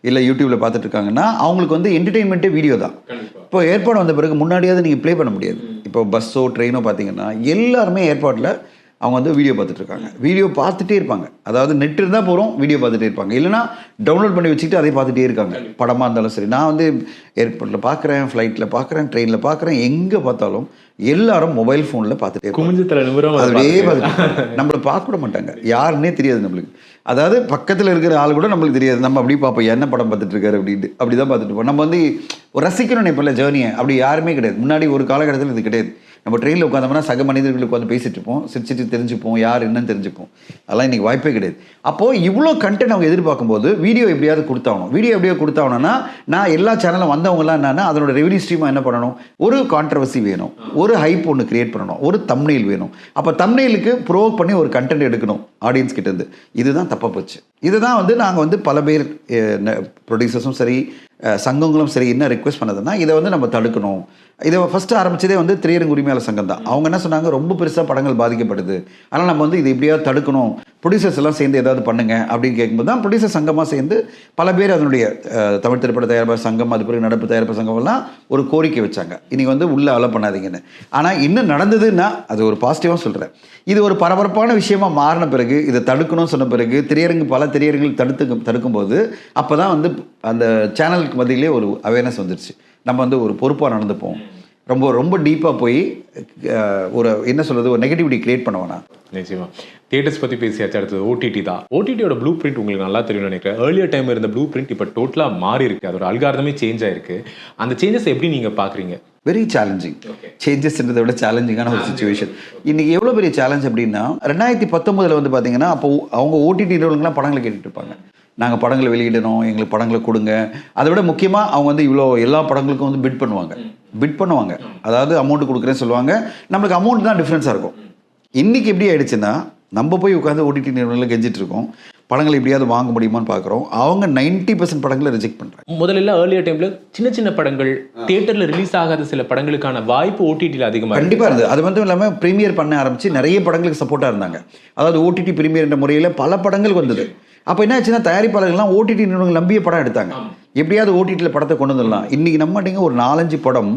இல்லை யூடியூப்பில் பார்த்துட்டு இருக்காங்கன்னா, அவங்களுக்கு வந்து என்டர்டெயின்மெண்ட்டே வீடியோ தான். இப்போ ஏற்பாடு வந்த பிறகு முன்னாடியாவது நீங்கள் ப்ளே பண்ண முடியாது. இப்போ பஸ்ஸோ ட்ரெயினோ பார்த்தீங்கன்னா எல்லாருமே ஏற்பாட்டில் அவங்க வந்து வீடியோ பார்த்துட்டு இருக்காங்க, வீடியோ பார்த்துட்டே இருப்பாங்க. அதாவது நெட் இருந்தால் போகிறோம், வீடியோ பார்த்துட்டே இருப்பாங்க. இல்லைனா டவுன்லோட் பண்ணி வச்சுக்கிட்டு அதை பார்த்துட்டே இருக்காங்க. படமாக இருந்தாலும் சரி, நான் வந்து ஏர்போர்ட்டில் பார்க்குறேன், ஃப்ளைட்டில் பார்க்குறேன், ட்ரெயினில் பார்க்குறேன், எங்கே பார்த்தாலும் எல்லாரும் மொபைல் ஃபோனில் பார்த்துட்டே குமிஞ்சத்தில் நிமிரம் அப்படியே பார்த்துட்டு நம்மளை பார்க்க விட மாட்டாங்க. யாருன்னே தெரியாது நம்மளுக்கு. அதாவது பக்கத்தில் இருக்கிற ஆள் கூட நம்மளுக்கு தெரியாது. நம்ம அப்படியே பார்ப்போம், என்ன படம் பார்த்துட்டு இருக்காரு அப்படின்ட்டு அப்படி தான் பார்த்துட்டு இருப்போம். நம்ம வந்து ஒரு ரசிக்கணும் இப்போ இல்லை ஜேர்னியை, அப்படி யாருமே கிடையாது. முன்னாடி ஒரு காலகட்டத்தில் இது கிடையாது. நம்ம ட்ரெயினில் உட்காந்தோம்னா சக மனிதர்களுக்கு உட்காந்து பேசிட்டு இருப்போம், சிரிச்சிட்டு தெரிஞ்சுப்போம், யார் என்னன்னு தெரிஞ்சுப்போம். அதெல்லாம் இன்றைக்கி வாய்ப்பே கிடையாது. அப்போது இவ்வளோ கண்டென்ட் அவங்க எதிர்பார்க்கும்போது வீடியோ எப்படியாவது கொடுத்தாகணும். வீடியோ எப்படியோ கொடுத்தாகணும்னா நான் எல்லா சேனலும் வந்தவங்கலாம் என்னன்னா அதனோட ரெவன்யூ ஸ்ட்ரீமாக என்ன பண்ணணும், ஒரு கான்ட்ரவர்சி வேணும், ஒரு ஹைப் ஒன்று கிரியேட் பண்ணணும், ஒரு தம்ப்நெயில் வேணும். அப்போ தம்ப்நெயிலுக்கு ப்ரோவோக் பண்ணி ஒரு கண்டென்ட் எடுக்கணும் ஆடியன்ஸ் கிட்டேருந்து. இதுதான் தப்பாக போச்சு. இதுதான் வந்து நாங்கள் வந்து பல பேர் ப்ரொடியூசர்ஸும் சரி சங்கங்களும் சரி என்ன ரிக்வெஸ்ட் பண்ணதுன்னா இதை வந்து நம்ம தடுக்கணும். இதை ஃபஸ்ட்டு ஆரம்பித்ததே வந்து திரையரங்கு உரிமையாளர் சங்கம் தான். அவங்க என்ன சொன்னாங்க, ரொம்ப பெருசாக படங்கள் பாதிக்கப்படுது, ஆனால் நம்ம வந்து இது எப்படியாவது தடுக்கணும், ப்ரொடியூசர்ஸ் எல்லாம் சேர்ந்து ஏதாவது பண்ணுங்க அப்படின்னு கேட்கும்போது தான் ப்ரொடியூசர் சங்கமாக சேர்ந்து பல பேர் அதனுடைய தமிழ் திரைப்பட தயாரிப்பாளர் சங்கம், அது பிறகு நடப்பு தயாரிப்பு சங்கம்லாம் ஒரு கோரிக்கை வச்சாங்க, இன்றைக்கி வந்து உள்ளே அலோ பண்ணாதீங்கன்னு. ஆனால் இன்னும் நடந்ததுன்னா அது ஒரு பாசிட்டிவாக சொல்கிறேன். இது ஒரு பரபரப்பான விஷயமா மாறின பிறகு இதை தடுக்கணும்னு சொன்ன பிறகு பல திரையரங்குகள் தடுக்கும்போது அப்போ தான் வந்து அந்த சேனலுக்கு மத்தியிலே ஒரு அவேர்னஸ் வந்துருச்சு. நம்ம வந்து ஒரு பொறுப்பாக நடந்துப்போம், ரொம்ப ரொம்ப டீப்பாக போய் ஒரு என்ன சொல்கிறது ஒரு நெகட்டிவிட்டி கிரியேட் பண்ண வேணாம். நிச்சயமா தியேட்டர்ஸ் பற்றி பேசியாச்சு. அடுத்தது ஓடிடி தான். ஓடிடியோட ப்ளூ பிரிண்ட் உங்களுக்கு நல்லா தெரியும்னு நினைக்கிறேன். ஏர்லியர் டைம் இருந்த ப்ளூ பிரிண்ட் இப்போ டோட்டலாக மாறி இருக்கு, அதோட அல்காரதமே சேஞ்ச் ஆயிருக்கு. அந்த சேஞ்சஸ் எப்படி நீங்கள் பார்க்குறீங்க? Very challenging. சேஞ்சஸ்ன்றதை விட சேலஞ்சிங்கான ஒரு சுச்சுவேஷன். இன்றைக்கி எவ்வளோ பெரிய சேலஞ்ச் அப்படின்னா 2019 வந்து பார்த்தீங்கன்னா அப்போ அவங்க ஓடிடி நிறுவனங்கள்லாம் படங்களை கேட்டுட்டு இருப்பாங்க, நாங்கள் படங்களை வெளியிடணும், எங்களுக்கு படங்களை கொடுங்க. அதை விட முக்கியமாக அவங்க வந்து இவ்வளோ எல்லா படங்களுக்கும் வந்து பிட் பண்ணுவாங்க. அதாவது அமௌண்ட் கொடுக்குறேன்னு சொல்லுவாங்க, நம்மளுக்கு அமௌண்ட் தான் டிஃப்ரென்ஸாக இருக்கும். இன்றைக்கி எப்படி ஆயிடுச்சுன்னா நம்ம போய் உட்காந்து ஓடிடி நிறுவனங்களில் கெஞ்சிட்டு இருக்கோம், படங்களை எப்படியாவது வாங்க முடியுமான்னு பார்க்குறோம். அவங்க 90% படங்களை ரிஜெக்ட் பண்ணுறாங்க. முதல்ல ஏர்லியர் டைமில் சின்ன சின்ன படங்கள் தியேட்டரில் ரிலீஸ் ஆகாத சில படங்களுக்கான வாய்ப்பு ஓடிடியில் அதிகமாக கண்டிப்பாக இருந்தது. அது மட்டும் இல்லாமல் ப்ரீமியர் பண்ண ஆரம்பித்து நிறைய படங்களுக்கு சப்போர்ட்டாக இருந்தாங்க. அதாவது ஓடிடி ப்ரீமியர் என்ற முறையில் பல படங்கள் வந்தது. அப்போ என்ன ஆச்சுன்னா தயாரிப்பாளர்கள்லாம் ஓடிடி நிறுவனங்கள் நம்பிய படம் எடுத்தாங்க, எப்படியாவது ஓடிடியில் படத்தை கொண்டு வந்துடலாம். இன்றைக்கி நம்மட்டிங்க ஒரு 4-5 படம்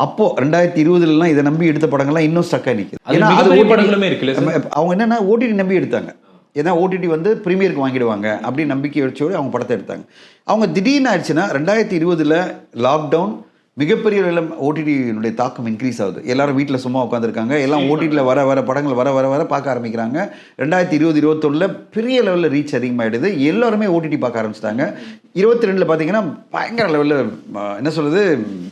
அப்போது 2020 இதை நம்பி எடுத்த படங்கள்லாம் இன்னும் ஸ்டக்காக நிற்குது. ஏன்னா அது படங்களுமே இருக்குல்ல, அவங்க என்னென்னா ஓடிடி நம்பி எடுத்தாங்க. ஏன்னா ஓடிடி வந்து ப்ரீமியருக்கு வாங்கிடுவாங்க அப்படின்னு நம்பிக்கை வச்சோடு அவங்க படத்தை எடுத்தாங்க. அவங்க திடீர்னு ஆயிடுச்சுன்னா 2020 லாக்டவுன் மிகப்பெரிய அளவில் ஓடிடியினுடைய தாக்கம் இன்க்ரீஸ் ஆகுது. எல்லாரும் வீட்டில் சும்மா உட்காந்துருக்காங்க, எல்லாம் ஓடிடியில் வர படங்கள் வர பார்க்க ஆரம்பிக்கிறாங்க. 2020-21 பெரிய லெவலில் ரீச் அதிகமாகிடுது, எல்லாருமே ஓடிடி பார்க்க ஆரம்பிச்சிட்டாங்க. 22 பார்த்தீங்கன்னா பயங்கர லெவலில் என்ன சொல்கிறது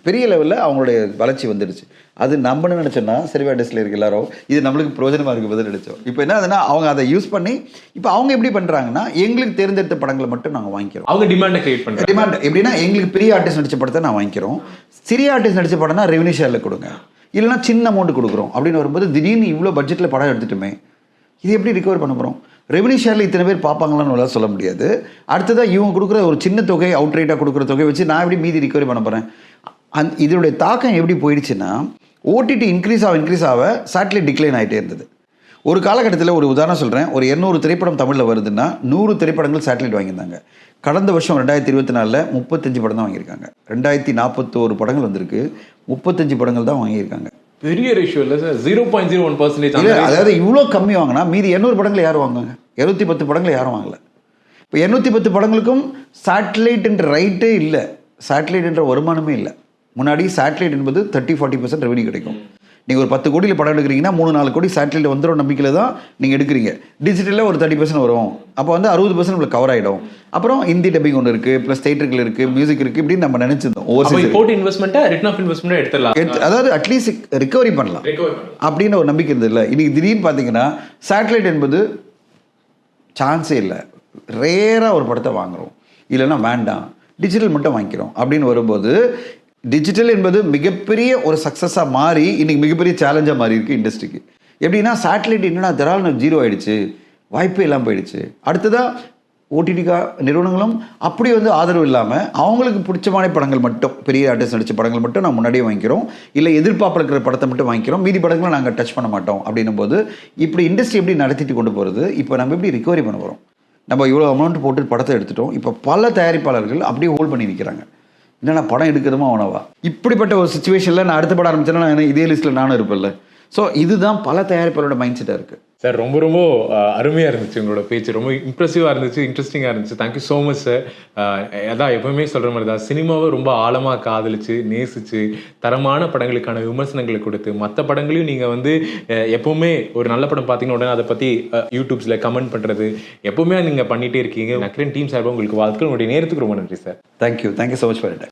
பெரிய லெவலில் அவங்களுடைய வளர்ச்சி வந்துடுச்சு. அது நம்பணும்னு நினச்சோன்னா செரிவாடிஸில் இருக்க எல்லாரும் இது நம்மளுக்கு பிரயோஜனமாக இருக்குது பதில் நினச்சோம். இப்போ என்ன ஆகுதுன்னா அவங்க அதை யூஸ் பண்ணி இப்போ அவங்க எப்படி பண்ணுறாங்கன்னா எங்களுக்கு தேர்ந்தெடுத்த படங்களை மட்டும் நாங்கள் வாங்கிக்கிறோம். அவங்க டிமாண்டை கிரியேட் பண்ணுறாங்க. டிமாண்ட் எப்படின்னா எங்களுக்கு பெரிய ஆர்டிஸ்ட் நடித்த படத்தை நான் வாங்கிக்கிறோம், சிறிய ஆர்டிஸ்ட் நடித்த படம்னா ரெவன்யூ ஷேரில் கொடுங்க, இல்லைனா சின்ன அமௌண்ட் கொடுக்குறோம் அப்படின்னு வரும்போது திடீர்னு இவ்வளோ பட்ஜெட்டில் படம் எடுத்துட்டுமே இது எப்படி ரிகவர் பண்ண போகிறோம்? ரெவன்யூ ஷேரில் இத்தனை பேர் பார்ப்பாங்களான்னு சொல்ல முடியாது. அடுத்ததாக இவங்க கொடுக்குற ஒரு சின்ன தொகை அவுட்ரைட்டாக கொடுக்குற தொகையை வச்சு நான் எப்படி மீதி ரிகவரி பண்ண போகிறேன்? இதனுடைய தாக்கம் எப்படி போயிடுச்சுன்னா ஓடிடி இன்க்ரீஸ் ஆக சேட்டலைட் டிக்ளைன் ஆகிட்டே இருந்தது. ஒரு காலகட்டத்தில் ஒரு உதாரணம் சொல்கிறேன், ஒரு 200 திரைப்படம் தமிழில் வருதுன்னா 100 திரைப்படங்கள் சேட்டலைட் வாங்கியிருந்தாங்க. கடந்த வருஷம் 2024 35 படம் தான் வாங்கியிருக்காங்க. 2041 படங்கள் வந்திருக்கு, 35 படங்கள் தான் வாங்கியிருக்காங்க. பெரிய ரேஷியோ இல்லை சார், 0.01%. அதாவது இவ்வளோ கம்மி வாங்கினா மீதி 200 படங்கள் யாரும் வாங்குவாங்க? 210 படங்கள் யாரும் வாங்கலை. இப்போ 210 படங்களுக்கும் சேட்டலைட்ன்ற ரைட்டே இல்லை, சேட்டலைட்ன்ற வருமானமே இல்லை. முன்னாடி சேட்டலைட் என்பது 30-40% ரெவன்யூ கிடைக்கும். நீங்கள் ஒரு 10 கோடியில் படம் எடுக்கிறீங்கன்னா 3-4 கோடி சேட்டலைட் வந்துடும் நம்பிக்கையில் தான் நீங்கள் எடுக்கிறீங்க. டிஜிட்டலில் ஒரு 30% வரும், அப்போ வந்து 60% நம்மளுக்கு கவர் ஆகிடும். அப்புறம் ஹிந்தி டப்பிங் ஒன்று இருக்குது, ப்ளஸ் தேட்டர்கள் இருக்குது, மியூசிக் இருக்குது, இப்படின்னு நம்ம நினச்சிருந்தோம். அதாவது அட்லீஸ்ட் ரிகவரி பண்ணலாம் அப்படின்னு ஒரு நம்பிக்கை இருந்தது இல்லை. இன்றைக்கி திடீர்னு பார்த்தீங்கன்னா சேட்டலைட் என்பது சான்ஸே இல்லை, ரேராக ஒரு படத்தை வாங்குகிறோம், இல்லைன்னா வேண்டாம் டிஜிட்டல் மட்டும் வாங்கிக்கிறோம் அப்படின்னு வரும்போது டிஜிட்டல் என்பது மிகப்பெரிய ஒரு சக்ஸஸாக மாறி இன்றைக்கி மிகப்பெரிய சேலஞ்சாக மாறி இருக்குது இண்டஸ்ட்ரிக்கு. எப்படின்னா சேட்டலைட் என்னன்னா தரால் 0 ஆகிடுச்சு, வாய்ப்பே இல்லாமல் போயிடுச்சு. அடுத்ததாக ஓடிடிகா நிறுவனங்களும் அப்படி வந்து ஆதரவு இல்லாமல் அவங்களுக்கு பிடிச்சமான படங்கள் மட்டும், பெரிய ஆர்டிஸ்ட் நடித்த படங்கள் மட்டும் நான் முன்னாடியே வாங்கிக்கிறோம், இல்லை எதிர்பார்ப்பில் இருக்கிற படத்தை மட்டும் வாங்கிக்கிறோம், மீதி படங்களை நாங்கள் டச் பண்ண மாட்டோம் அப்படின்னும் போது இப்படி இண்டஸ்ட்ரி எப்படி நடத்திட்டு கொண்டு போகிறது? இப்போ நம்ம எப்படி ரிகவரி பண்ண போகிறோம்? நம்ம இவ்வளோ அமௌண்ட் போட்டு படத்தை எடுத்துட்டோம், இப்போ பல தயாரிப்பாளர்கள் அப்படியே ஹோல்ட் பண்ணி நிற்கிறாங்க, என்னென்னா படம் எடுக்கிறதுமா அவனவா. இப்படிப்பட்ட ஒரு சுச்சுவேஷனில் நான் அடுத்த படம் ஆரம்பிச்சேன்னா நான் இதே லிஸ்ட்டில் நானும் இருப்பேன்ல. ஸோ இதுதான் பல தயாரிப்பாளரோட மைண்ட் செட்டாக இருக்குது. சார் ரொம்ப ரொம்ப அருமையாக இருந்துச்சு உங்களோட பேச்சு, ரொம்ப இம்ப்ரெசிவாக இருந்துச்சு, இன்ட்ரெஸ்டிங்காக இருந்துச்சு. Thank you so much sir. அதான் எப்பவுமே சொல்கிற மாதிரி தான், சினிமாவை ரொம்ப ஆழமாக காதலிச்சு நேசிச்சு தரமான படங்களுக்கான விமர்சனங்களை கொடுத்து மற்ற படங்களையும் நீங்கள் வந்து எப்பவுமே ஒரு நல்ல படம் பார்த்தீங்கன்னா உடனே அதை பற்றி யூடியூப்ஸில் கமெண்ட் பண்ணுறது எப்பவுமே நீங்கள் பண்ணிகிட்டே இருக்கீங்க. நக்கரன் டீம் சார்பாக உங்களுக்கு வாழ்த்துக்கள். உங்களுடைய நேரத்துக்கு ரொம்ப நன்றி sir. Thank you so much for it.